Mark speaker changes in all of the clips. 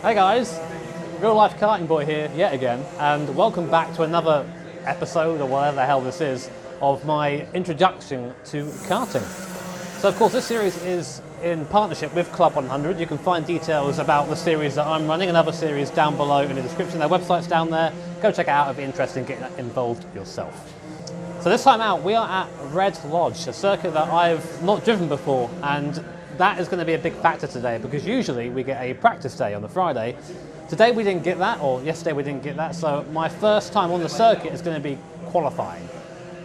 Speaker 1: Hey guys, Real Life Karting Boy here yet again, and welcome back to another episode, or whatever the hell this is, of my introduction to karting. So of course this series is in partnership with Club 100. You can find details about the series that I'm running and other series down below in the description. Their website's down there. Go check it out if you're interested in getting involved yourself. So this time out we are at Red Lodge, a circuit that I've not driven before, and that is going to be a big factor today because usually we get a practice day on the Friday. Today we didn't get that, or yesterday we didn't get that, so my first time on the circuit is going to be qualifying.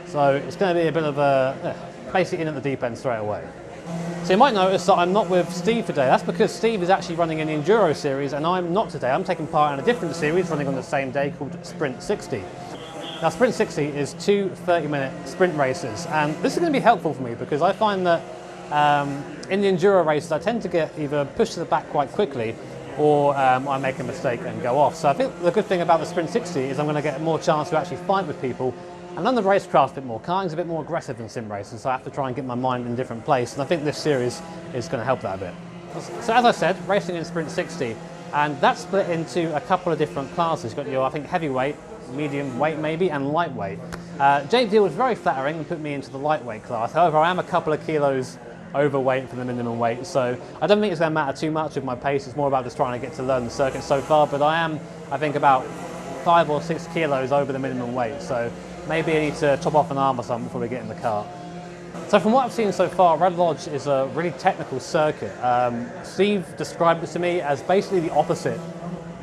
Speaker 1: So it's going to be a bit of a, basically in at the deep end straight away. So you might notice that I'm not with Steve today. That's because Steve is actually running an Enduro series and I'm not today. I'm taking part in a different series running on the same day called Sprint 60. Now Sprint 60 is two 30-minute sprint races, and this is going to be helpful for me because I find that in the Enduro races I tend to get either pushed to the back quite quickly or I make a mistake and go off. So I think the good thing about the Sprint 60 is I'm going to get more chance to actually fight with people and learn the racecraft a bit more. Karting's a bit more aggressive than sim racing, so I have to try and get my mind in a different place, and I think this series is going to help that a bit. So as I said, racing in Sprint 60, and that's split into a couple of different classes. You've got your, I think, heavyweight, medium weight maybe, and lightweight. Jake Deal was very flattering and put me into the lightweight class. However, I am a couple of kilos overweight for the minimum weight, so I don't think it's going to matter too much with my pace. It's more about just trying to get to learn the circuit so far, but I am, I think, about 5 or 6 kilos over the minimum weight, so maybe I need to chop off an arm or something before we get in the car. So from what I've seen so far, Red Lodge is a really technical circuit. Steve described it to me as basically the opposite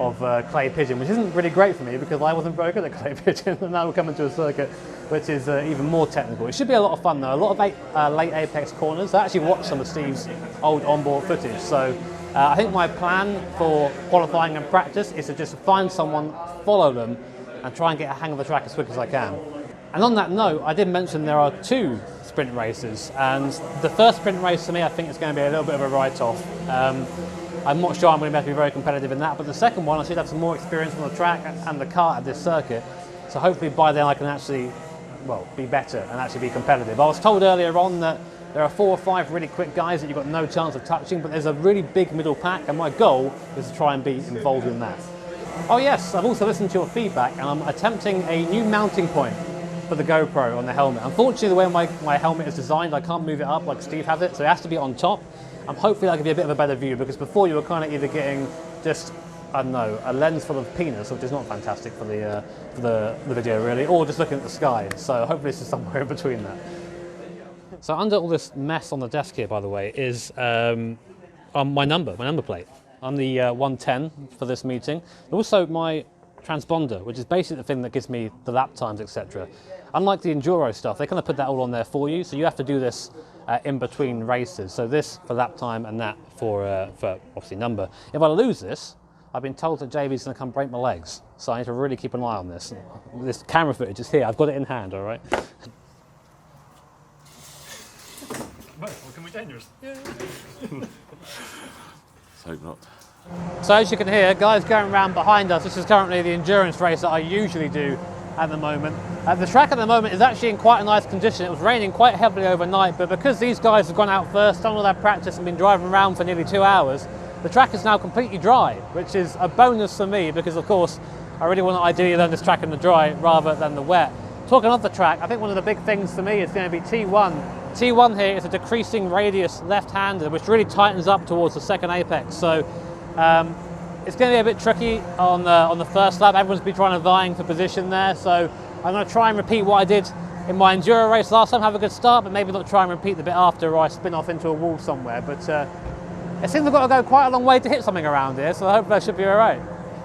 Speaker 1: of clay pigeon, which isn't really great for me because I wasn't very good at clay pigeon, and now we're coming to a circuit which is even more technical. It should be a lot of fun though. A lot of late apex corners. I actually watched some of Steve's old onboard footage, so I think my plan for qualifying and practice is to just find someone, follow them, and try and get a hang of the track as quick as I can. And on that note, I did mention there are 2 sprint races, and the first sprint race for me I think is going to be a little bit of a write-off. I'm not sure I'm going to be very competitive in that, but the second one I should have some more experience on the track and the kart at this circuit, so hopefully by then I can actually, well, be better and actually be competitive. I was told earlier on that there are 4 or 5 really quick guys that you've got no chance of touching, but there's a really big middle pack, and my goal is to try and be involved in that. Oh yes, I've also listened to your feedback, and I'm attempting a new mounting point for the GoPro on the helmet. Unfortunately, the way my helmet is designed, I can't move it up like Steve has it, so it has to be on top. Hopefully that'll give you a bit of a better view, because before you were kind of either getting just, I don't know, a lens full of penis, which is not fantastic for the video really, or just looking at the sky. So hopefully this is somewhere in between that. So under all this mess on the desk here, by the way, is my number plate. I'm the 110 for this meeting. Also my transponder, which is basically the thing that gives me the lap times, etc. Unlike the Enduro stuff, they kind of put that all on there for you, so you have to do this in between races. So this for lap time and that for obviously number. If I lose this, I've been told that JB's going to come break my legs, so I need to really keep an eye on this. This camera footage is here, I've got it in hand, all right?
Speaker 2: What can be dangerous? Yeah. Let's hope not.
Speaker 1: So as you can hear, guys going around behind us, this is currently the endurance race that I usually do at the moment. The track at the moment is actually in quite a nice condition. It was raining quite heavily overnight, but because these guys have gone out first, done all their practice and been driving around for nearly 2 hours, the track is now completely dry, which is a bonus for me because of course I really want to ideally learn this track in the dry rather than the wet. Talking of the track, I think one of the big things for me is going to be T1. T1 here is a decreasing radius left-hander, which really tightens up towards the second apex. So it's going to be a bit tricky on the first lap. Everyone's been trying to vying for position there, so I'm going to try and repeat what I did in my Enduro race last time, have a good start, but maybe not try and repeat the bit after or I spin off into a wall somewhere. But it seems I've got to go quite a long way to hit something around here, so I hope that should be all right.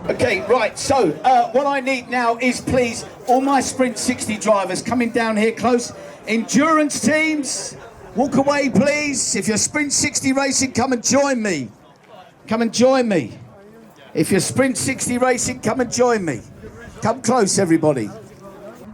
Speaker 3: Okay, right, so what I need now is please, all my Sprint 60 drivers coming down here close. Endurance teams, walk away please. If you're Sprint 60 racing, come and join me. Come and join me. If you're Sprint 60 racing, come and join me. Come close, everybody.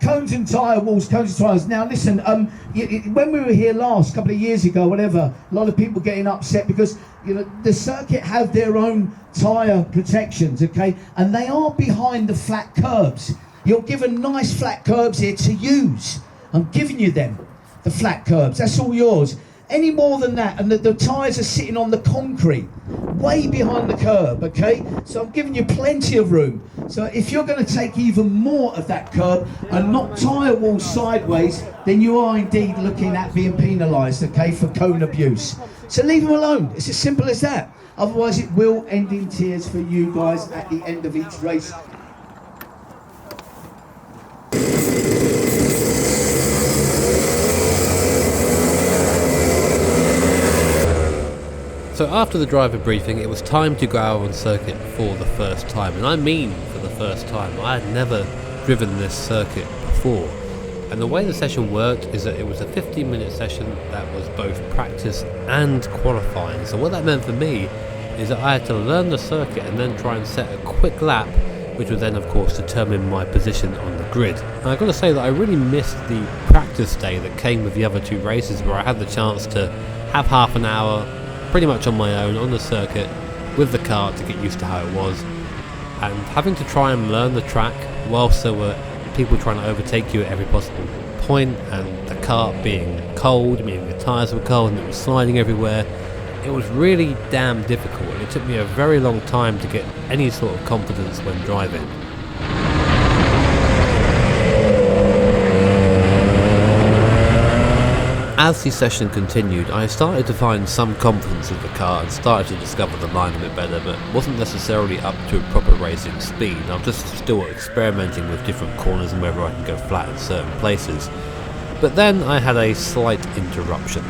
Speaker 3: Cones and tyre walls, cones and tyres. Now listen, when we were here last, a couple of years ago, whatever, a lot of people getting upset because, you know, the circuit have their own tyre protections, okay? And they are behind the flat curbs. You're given nice flat curbs here to use. I'm giving you them, the flat curbs. That's all yours. any more than that, and the tyres are sitting on the concrete, way behind the curb, okay? So I'm giving you plenty of room. So if you're going to take even more of that curb and knock tyre walls sideways, then you are indeed looking at being penalised, okay, for cone abuse. So leave them alone. It's as simple as that. Otherwise it will end in tears for you guys at the end of each race.
Speaker 1: So after the driver briefing, it was time to go out on circuit for the first time, and I mean for the first time. I had never driven this circuit before, and the way the session worked is that it was a 15-minute session that was both practice and qualifying. So what that meant for me is that I had to learn the circuit and then try and set a quick lap, which would then of course determine my position on the grid. And I've got to say that I really missed the practice day that came with the other two races, where I had the chance to have half an hour pretty much on my own on the circuit with the car to get used to how it was, and having to try and learn the track whilst there were people trying to overtake you at every possible point, and the car being cold, meaning the tyres were cold and it was sliding everywhere. It was really damn difficult, and it took me a very long time to get any sort of confidence when driving. As the session continued, I started to find some confidence in the car and started to discover the line a bit better, but wasn't necessarily up to a proper racing speed. I'm just still experimenting with different corners and whether I can go flat in certain places. But then I had a slight interruption.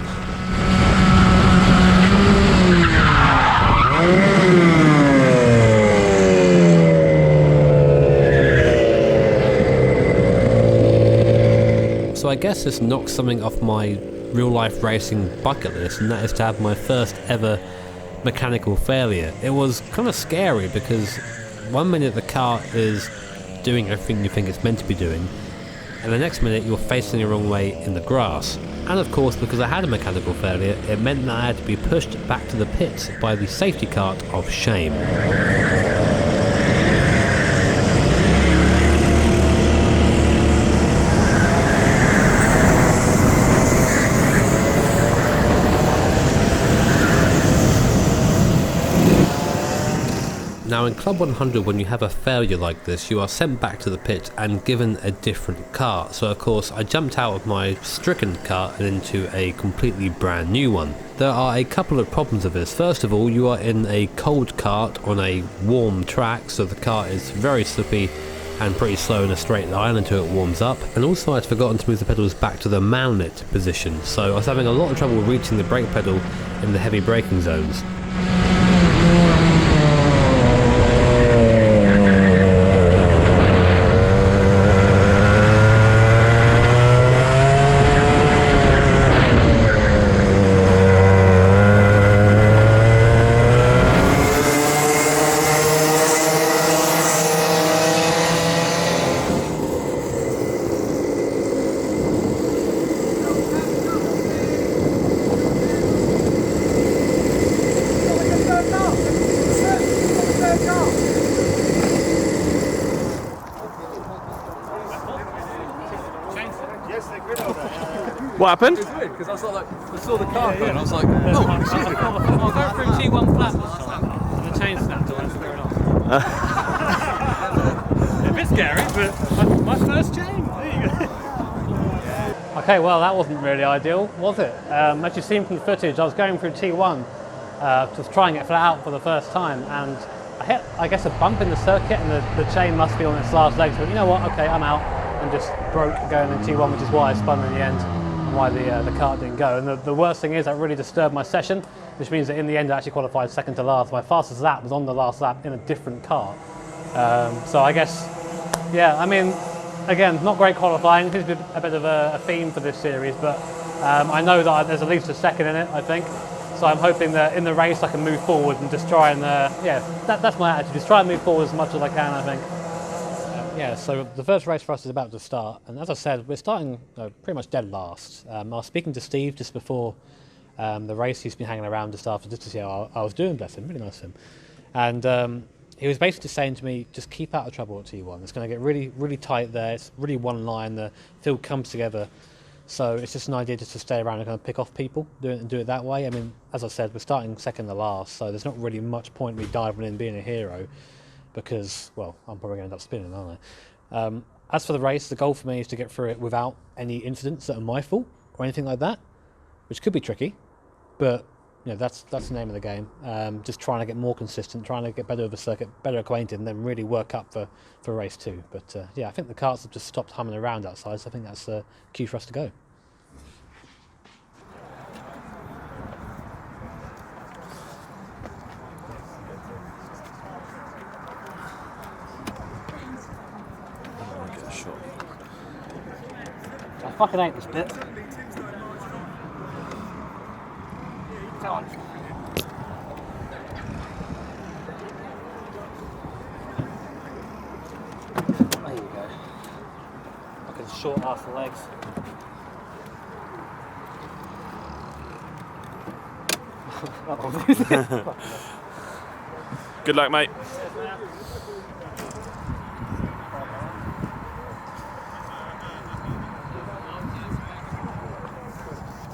Speaker 1: So I guess this knocks something off my real life racing bucket list, and that is to have my first ever mechanical failure. It was kind of scary because one minute the car is doing everything you think it's meant to be doing, and the next minute you're facing the wrong way in the grass. And of course, because I had a mechanical failure, it meant that I had to be pushed back to the pits by the safety cart of shame. Now in Club 100, when you have a failure like this, you are sent back to the pit and given a different car. So of course I jumped out of my stricken car and into a completely brand new one. There are a couple of problems with this. First of all, you are in a cold kart on a warm track, so the car is very slippy and pretty slow in a straight line until it warms up. And also I'd forgotten to move the pedals back to the mallet position, so I was having a lot of trouble reaching the brake pedal in the heavy braking zones.
Speaker 2: What happened?
Speaker 4: It's weird because I was like, I saw the car go and I was like, oh shit.
Speaker 1: I'll go through T1 flat and the chain snapped and fair enough.
Speaker 5: A bit scary, but my first chain. There you go.
Speaker 1: Okay, well that wasn't really ideal, was it? As you've seen from the footage, I was going through T1 to try and get flat out for the first time, and I hit, I guess, a bump in the circuit, and the chain must be on its last legs. But you know what? Okay, I'm out, and just broke going in T1, which is why I spun in the end, and why the kart didn't go. And the worst thing is that really disturbed my session, which means that in the end I actually qualified second to last. My fastest lap was on the last lap in a different car. So I guess, yeah, I mean, again, not great qualifying. Seems to be a bit of a theme for this series, but I know that there's at least a second in it, I think. So I'm hoping that in the race I can move forward and just try and, yeah, that's my attitude. Just try and move forward as much as I can, I think. Yeah, so the first race for us is about to start, and as I said, we're starting pretty much dead last. I was speaking to Steve just before the race. He's been hanging around just after, just to see how I was doing, bless him, really nice of him. And he was basically saying to me, just keep out of trouble at T1. It's going to get really, really tight there. It's really one line. The field comes together So it's just an idea just to stay around and kind of pick off people, do it that way. I mean, as I said, we're starting second to last, so there's not really much point me diving in being a hero because, well, I'm probably going to end up spinning, aren't I? As for the race, the goal for me is to get through it without any incidents that are my fault or anything like that, which could be tricky, but you know, that's the name of the game. Just trying to get more consistent, trying to get better with the circuit, better acquainted, and then really work up for race 2. But yeah, I think the karts have just stopped humming around outside, so I think that's the cue for us to go.
Speaker 2: Get a shot.
Speaker 1: I fucking hate this bit. Come on. There you go. Fucking short ass legs.
Speaker 2: Good luck, mate.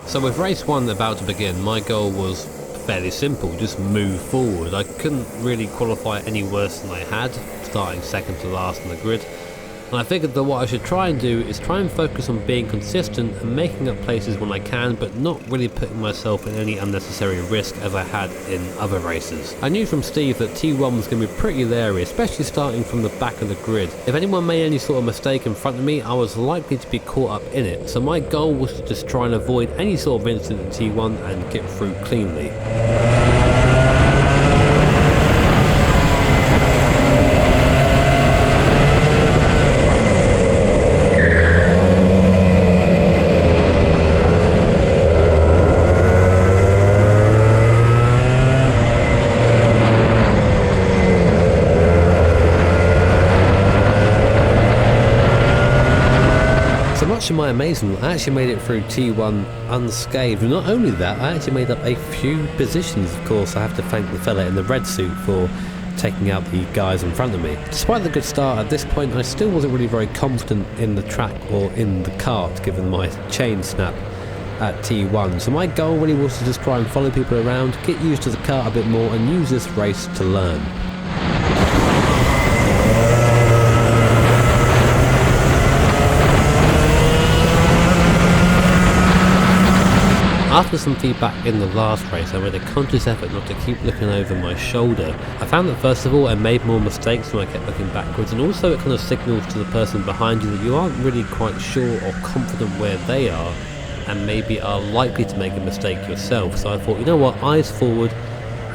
Speaker 6: So with race 1 about to begin, my goal was fairly simple, just move forward. I couldn't really qualify any worse than I had, starting second to last on the grid. And I figured that what I should try and do is try and focus on being consistent and making up places when I can, but not really putting myself in any unnecessary risk as I had in other races. I knew from Steve that T1 was going to be pretty leery, especially starting from the back of the grid. If anyone made any sort of mistake in front of me, I was likely to be caught up in it, so my goal was to just try and avoid any sort of incident in T1 and get through cleanly. To my amazement, I actually made it through T1 unscathed. Not only that, I actually made up a few positions. Of course, I have to thank the fella in the red suit for taking out the guys in front of me. Despite the good start at this point, I still wasn't really very confident in the track or in the kart, given my chain snap at T1. So my goal really was to just try and follow people around, get used to the kart a bit more, and use this race to learn. After some feedback in the last race, I made a conscious effort not to keep looking over my shoulder. I found that first of all I made more mistakes when I kept looking backwards, and also it kind of signals to the person behind you that you aren't really quite sure or confident where they are, and maybe are likely to make a mistake yourself. So I thought, you know what, eyes forward,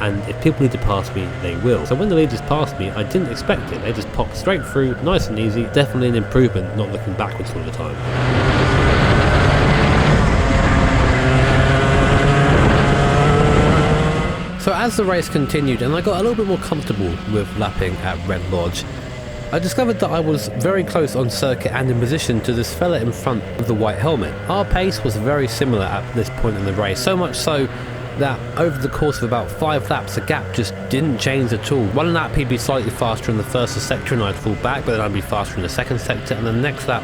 Speaker 6: and if people need to pass me, they will. So when the leaders passed me, I didn't expect it. They just popped straight through, nice and easy. Definitely an improvement, not looking backwards all the time. So as the race continued and I got a little bit more comfortable with lapping at Red Lodge, I discovered that I was very close on circuit and in position to this fella in front of the white helmet. Our pace was very similar at this point in the race, so much so that over the course of about 5 laps the gap just didn't change at all. One lap he'd be slightly faster in the first sector and I'd fall back, but then I'd be faster in the second sector, and the next lap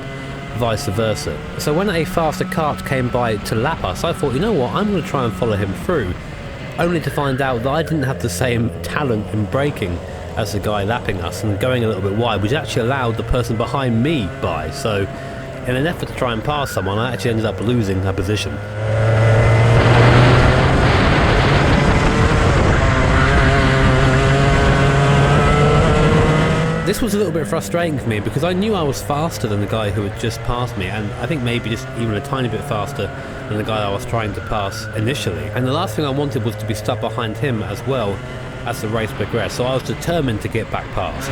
Speaker 6: vice versa. So when a faster kart came by to lap us, I thought, you know what, I'm going to try and follow him through, only to find out that I didn't have the same talent in braking as the guy lapping us and going a little bit wide, which actually allowed the person behind me by. So in an effort to try and pass someone, I actually ended up losing that position. This was a little bit frustrating for me because I knew I was faster than the guy who had just passed me, and I think maybe just even a tiny bit faster than the guy I was trying to pass initially. And the last thing I wanted was to be stuck behind him as well as the race progressed, so I was determined to get back past.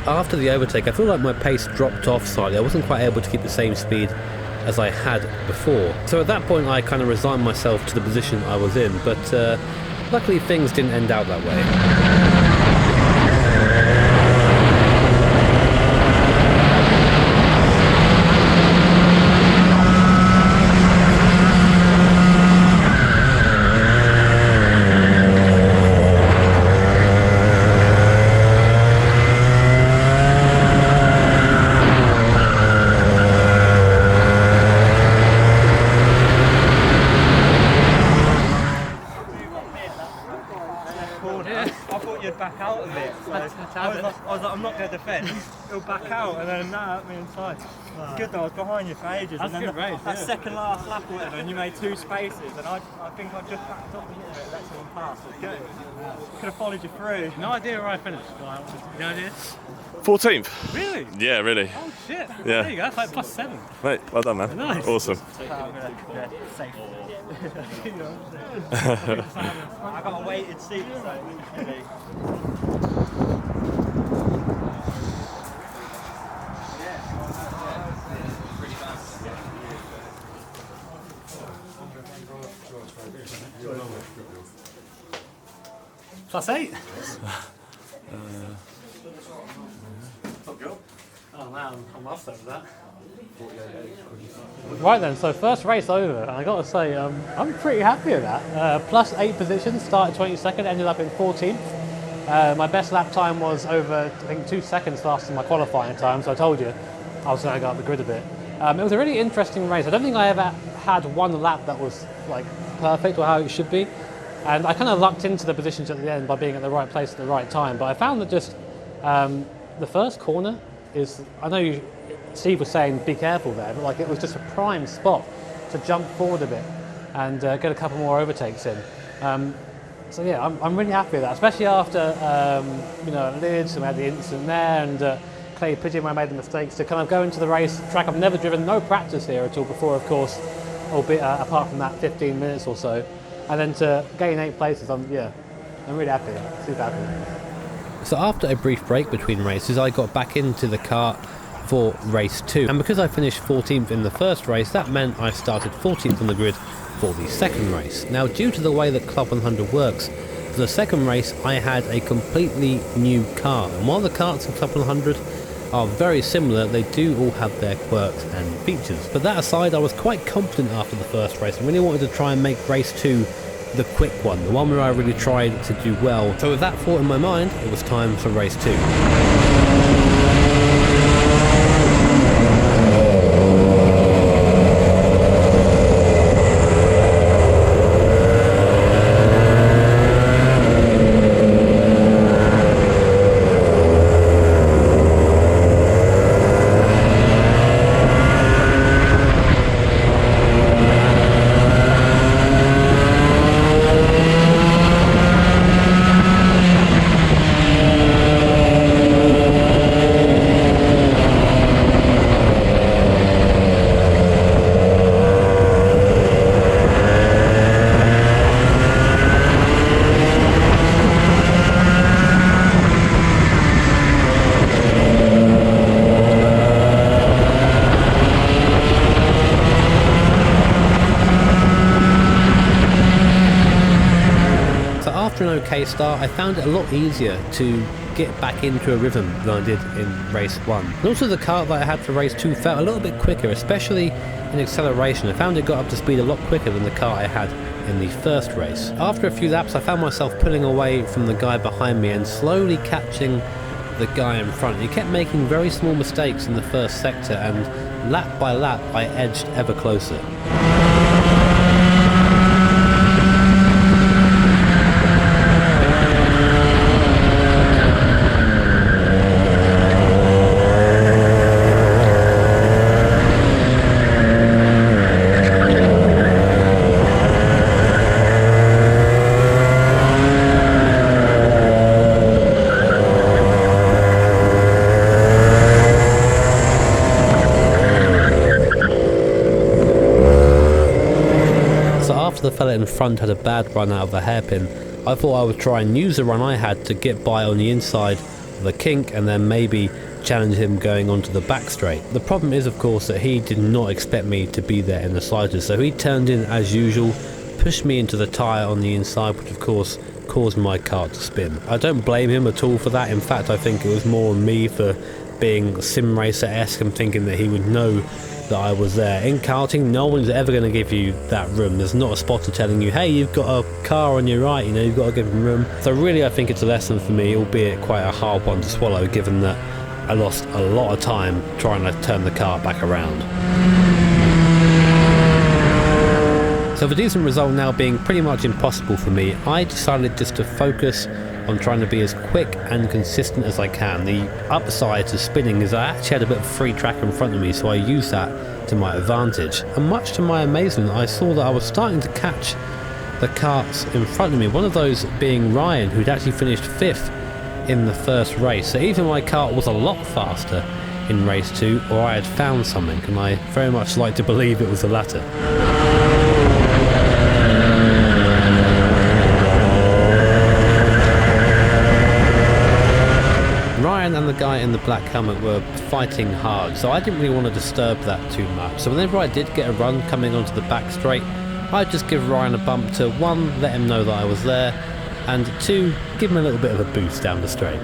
Speaker 6: After the overtake, I feel like my pace dropped off slightly. I wasn't quite able to keep the same speed as I had before. So at that point I kind of resigned myself to the position I was in, but luckily things didn't end out that way.
Speaker 5: corner. I thought you'd back out of it. So I was like, I'm not going to defend. He'll back out, and then that me inside. It's good though. I was behind you for ages. That's and then good race, that yeah. second last lap or whatever, and you made 2 spaces, and I think I just backed up a little bit, let someone pass. It was good. Could have followed you through.
Speaker 1: No idea where I finished. No idea.
Speaker 2: 14th.
Speaker 1: Really?
Speaker 2: Yeah, really.
Speaker 1: Oh shit.
Speaker 2: Yeah.
Speaker 1: There you go. That's like +7.
Speaker 2: Mate, well done, man.
Speaker 1: Nice.
Speaker 2: Awesome.
Speaker 5: Safe. I got a weighted seat, so really.
Speaker 1: +8. Oh man, I'm lost over that. Right then, so first race over, and I got to say, I'm pretty happy with that. +8 positions, started 22nd, ended up in 14th. My best lap time was over, I think, 2 seconds faster than my qualifying time, so I told you I was going to go up the grid a bit. It was a really interesting race. I don't think I ever had one lap that was like perfect or how it should be. And I kind of lucked into the positions at the end by being at the right place at the right time. But I found that just the first corner is, I know Steve was saying be careful there, but like it was just a prime spot to jump forward a bit and get a couple more overtakes in. So yeah, I'm really happy with that, especially after Lids, and we had the incident there, and Clay Pigeon where I made the mistakes, to kind of go into the race track I've never driven, no practice here at all before, of course, albeit apart from that 15 minutes or so. And then to gain 8 places, I'm really happy, super happy.
Speaker 6: So after a brief break between races, I got back into the car for race 2. And because I finished 14th in the first race, that meant I started 14th on the grid for the second race. Now, due to the way that Club 100 works, for the second race I had a completely new car. And while the karts in Club 100 are very similar, they do all have their quirks and features. But that aside, I was quite confident after the first race. I really wanted to try and make race 2 the quick one, the one where I really tried to do well. So with that thought in my mind, it was time for race 2. After an okay start, I found it a lot easier to get back into a rhythm than I did in race 1. And also the car that I had for race 2 felt a little bit quicker, especially in acceleration. I found it got up to speed a lot quicker than the car I had in the first race. After a few laps, I found myself pulling away from the guy behind me and slowly catching the guy in front. He kept making very small mistakes in the first sector, and lap by lap I edged ever closer. The fella in front had a bad run out of the hairpin. I thought I would try and use the run I had to get by on the inside of the kink and then maybe challenge him going onto the back straight. The problem is, of course, that he did not expect me to be there in the slightest, so he turned in as usual, pushed me into the tyre on the inside, which of course caused my car to spin. I don't blame him at all for that. In fact, I think it was more on me for being sim racer-esque and thinking that he would know that I was there. In karting, no one's ever going to give you that room. There's not a spotter telling you, hey, you've got a car on your right, you've got to give him room. So really, I think it's a lesson for me, albeit quite a hard one to swallow, given that I lost a lot of time trying to turn the car back around. So with a decent result now being pretty much impossible for me, I decided just to focus on trying to be as quick and consistent as I can. The upside to spinning is I actually had a bit of free track in front of me, so I used that to my advantage. And much to my amazement, I saw that I was starting to catch the karts in front of me, one of those being Ryan, who'd actually finished 5th in the first race. So even my kart was a lot faster in race 2, or I had found something, and I very much like to believe it was the latter. Ryan and the guy in the black helmet were fighting hard, so I didn't really want to disturb that too much. So whenever I did get a run coming onto the back straight, I'd just give Ryan a bump to 1, let him know that I was there, and 2, give him a little bit of a boost down the straight.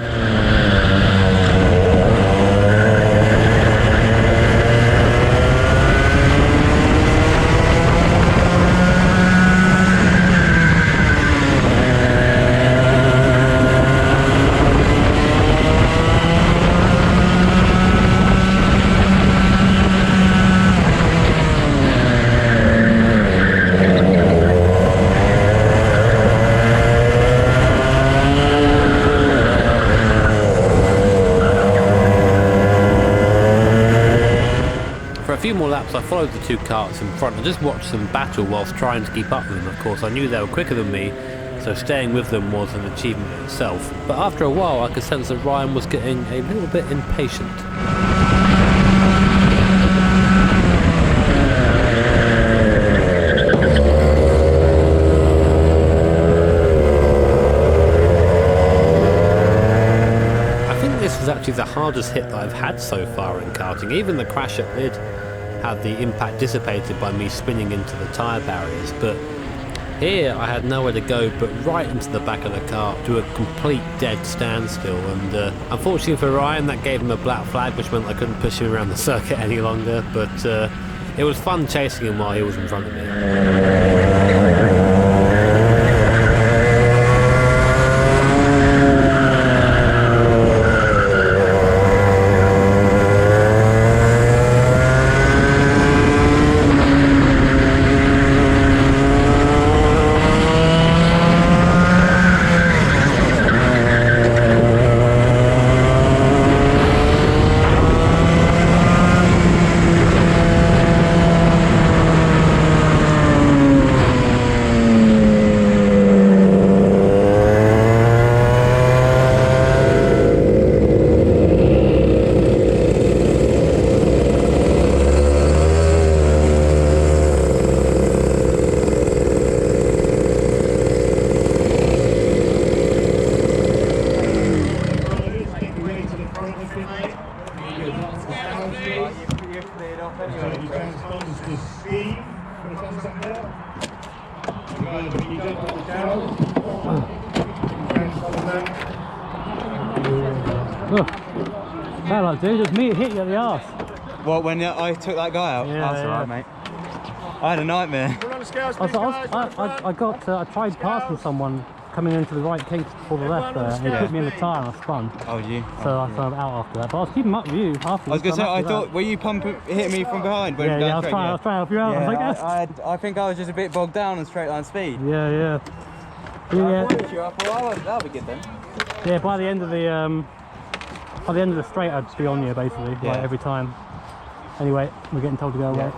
Speaker 6: For a few more laps I followed the 2 karts in front and just watched them battle whilst trying to keep up with them. Of course I knew they were quicker than me, so staying with them was an achievement in itself. But after a while I could sense that Ryan was getting a little bit impatient. This was actually the hardest hit that I've had so far in karting. Even the crash at Lydd had the impact dissipated by me spinning into the tyre barriers, but here I had nowhere to go but right into the back of the car to a complete dead standstill, and unfortunately for Ryan that gave him a black flag, which meant I couldn't push him around the circuit any longer, but it was fun chasing him while he was in front of me.
Speaker 1: Hello, dude. It was me that hit you at the arse.
Speaker 5: What, when I took that guy out?
Speaker 1: Yeah,
Speaker 5: That's alright, mate. I had a nightmare.
Speaker 1: I tried passing someone coming into the right kinks before the left there, and he put me in the tyre and I spun.
Speaker 5: Oh, you?
Speaker 1: So I was out after that. But I was keeping up with you afterwards.
Speaker 5: I was going to say, I thought, were you hitting me from behind? When
Speaker 1: I was trying to help you out.
Speaker 5: Yeah,
Speaker 1: I was like,
Speaker 5: I think I was just a bit bogged down on straight line speed.
Speaker 1: Yeah.
Speaker 5: I wanted you up, well, that'll be good then.
Speaker 1: Yeah, by the end of the straight, I'd just be on you basically, like every time. Anyway, we're getting told to go away.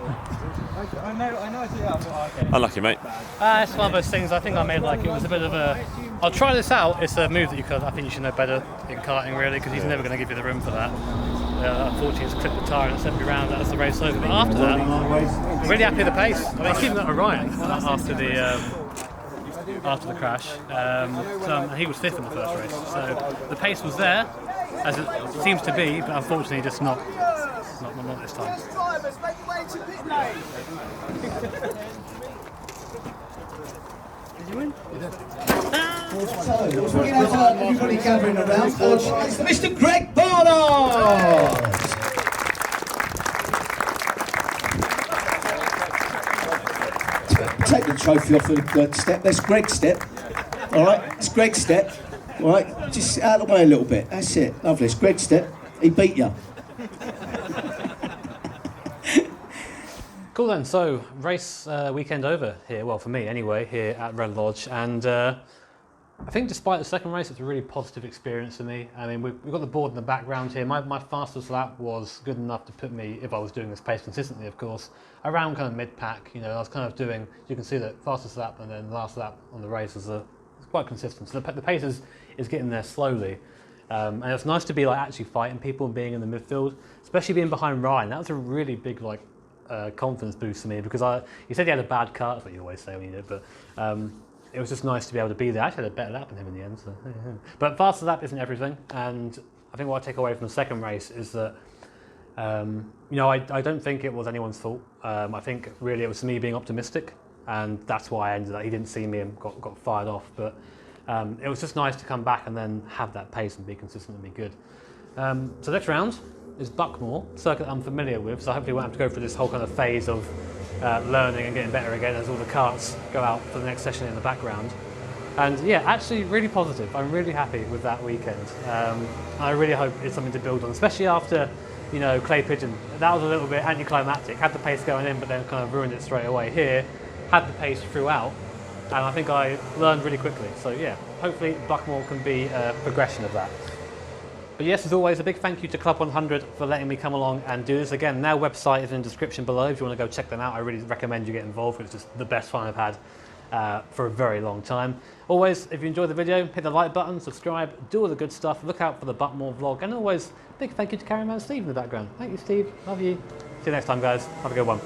Speaker 5: I know I see that. Okay.
Speaker 2: Unlucky, mate.
Speaker 1: It's one of those things. I think I made it was a bit of a. I'll try this out. It's a move that I think you should know better in karting, really, because he's never going to give you the room for that. Unfortunately, it's clipped the tyre and it sent me round. That's the race over. But after that, I'm really happy with the pace. I mean, keeping that Orion after the crash. He was 5th in the first race, so the pace was there, as it seems to be, but unfortunately, just not this time.
Speaker 3: Drivers, make your way to pit lane.
Speaker 1: Did you win?
Speaker 3: So, we're going to have everybody gathering around. It's Mr. Greg Barnard. Take the trophy off the step. That's Greg's step. All right, it's Greg's step. All right, just out of the way a little bit. That's it. Lovely. It's Greg's step. He beat you.
Speaker 1: Cool then, so race weekend over here, well for me anyway, here at Red Lodge, and I think despite the second race it's a really positive experience for me. I mean we've got the board in the background here. My fastest lap was good enough to put me, if I was doing this pace consistently of course, around kind of mid-pack. You know, I was kind of doing, you can see that fastest lap and then last lap on the race is quite consistent. So the pace is getting there slowly. And it's nice to be like actually fighting people and being in the midfield, especially being behind Ryan. That was a really big like confidence boost for me because he said he had a bad car, that's what you always say when you do it, but it was just nice to be able to be there. I actually had a better lap than him in the end. So. But faster lap isn't everything, and I think what I take away from the second race is that you know, I don't think it was anyone's fault. I think really it was me being optimistic, and that's why I ended up, he didn't see me and got fired off. But it was just nice to come back and then have that pace and be consistent and be good. So next round is Buckmore, circuit I'm familiar with, so hopefully we won't have to go through this whole kind of phase of learning and getting better again as all the karts go out for the next session in the background. And yeah, actually really positive. I'm really happy with that weekend. I really hope it's something to build on, especially after, you know, Clay Pigeon. That was a little bit anticlimactic. Had the pace going in, but then kind of ruined it straight away. Here, had the pace throughout, and I think I learned really quickly. So yeah, hopefully Buckmore can be a progression of that. But yes, as always, a big thank you to Club 100 for letting me come along and do this again. Their website is in the description below if you want to go check them out. I really recommend you get involved. It's just the best fun I've had for a very long time. Always, if you enjoyed the video, hit the like button, subscribe, do all the good stuff. Look out for the Buckmore vlog, and always big thank you to Carryman Steve in the background. Thank you, Steve. Love you. See you next time, guys. Have a good one.